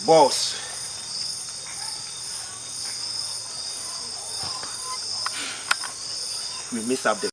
Boss. We missed up the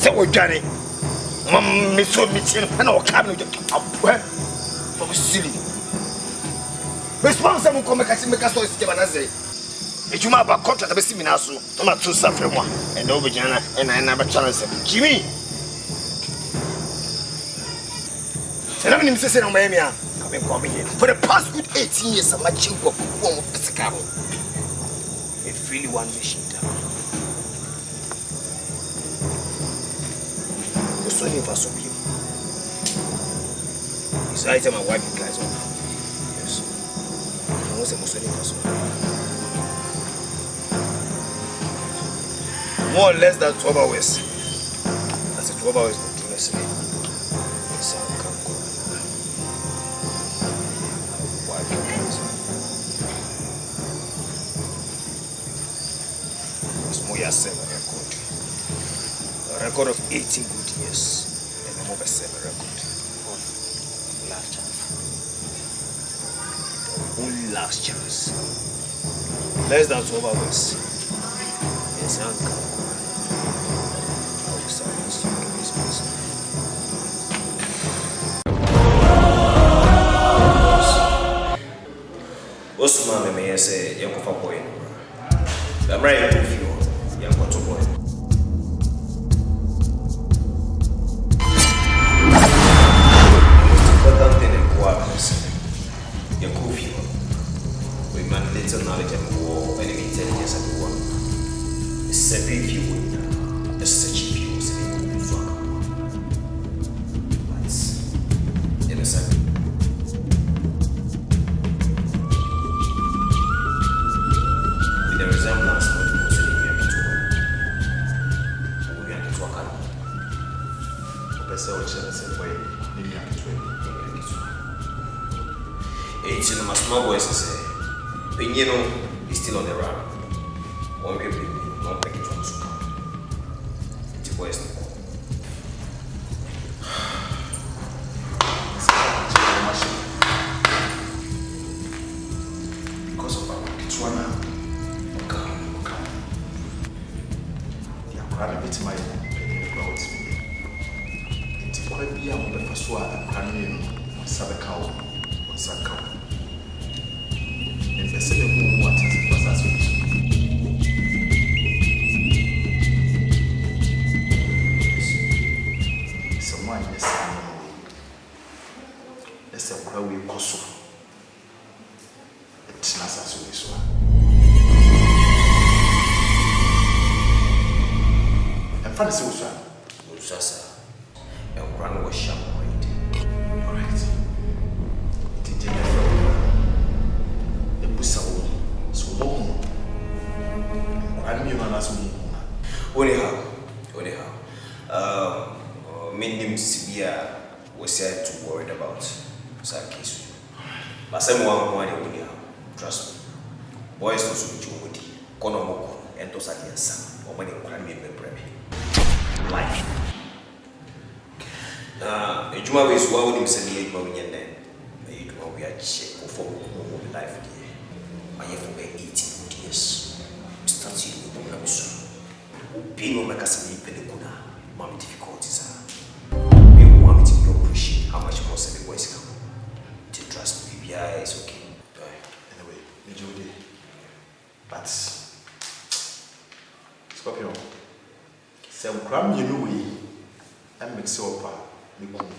so Johnny. Mom, so meeting and all coming to up. Silly. Responsible come make us so say. If you have a contract of a seminar, so I'm not too suffering one and Oneghana and I never challenge him. Jimmy. And I'm in the same way. Coming here for the past good 18 years. I'm a chink of one physical. If really one mission down. So if I saw you, it's right time I wipe you guys off. Yes. I was a Muslim person. More or less than 12 hours. That's a 12 hours to do this. Yes, I can't go. I'll wipe you guys off. It's more yourself a record of 18 good years. And I'm over 7 record. Last chance. The only last chance. Less than 12 hours. Yes, I'm coming. I will silence you in this person. What's the man may say, young for boy? I'm ready with you, young for boy. We man little knowledge of war, enemy intelligence of war. The 7 few, the such few, but in a second. With the resemblance of the Muslim we are to talk about. It's in my small voice to say, Pinino is still on the run. One way, no package from Suka. It's a voice. Because of our Kitwana, come. The Aquara bit my crowds. It's quite beyond the first one, and Sabakao. Sakau. If I say the what was as someone is let's say how we cost it's not as we saw. And for the social, Usasa, and Grand was shampooed. All right. Anyhow, many severe was said to worried about that case. But someone wanted trust me. Boys also be Jumudi, Konomoko, and Tosaki Sam, or many crime life. A Juma is one with him saying, we are check for life. I have for 18 years. Pay no make us me penekuna. Mom difficulties are. We want to appreciate how much more the boys come. To trust me, yeah, it's okay. Anyway, me Judy. But Scorpion. Some cram you know we and mix up me cool.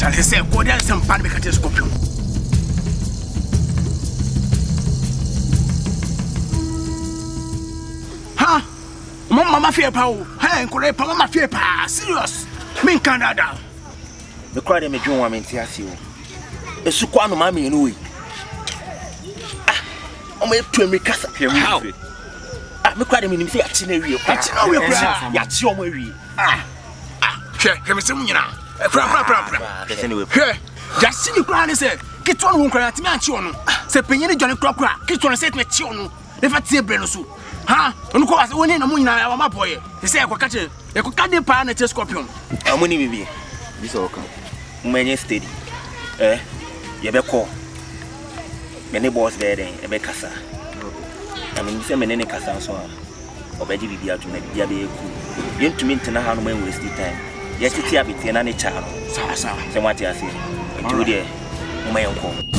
He said, go there and some pan make a telescope. Huh? Mama fear power. Hey, correct, Mama fear power. Serious. Mean Canada. The crowd may join one Tiasio. A Suquano mammy in Louis. I'm a to me cast here. How? I'm quite meaning say a scenario. Yat's your way. Check him some now. Anyway, just see you crying. Said, get on one cry at me. Say, Penny Johnny Crocker, get on a set with Chion. If I see a Brenosu. Huh? And of course, when in a moon, my boy. He said, I could catch it. I could cut the pan at a scorpion. I'm winning me. This all come. Many steady. You better call. Many boys there, a becassa. I mean, some many cassa so. Or Betty be out to make the abbey cool. You to mean to know how no waste the time. Yes, it's a bit and any child. So what I say, and 2 days, my uncle.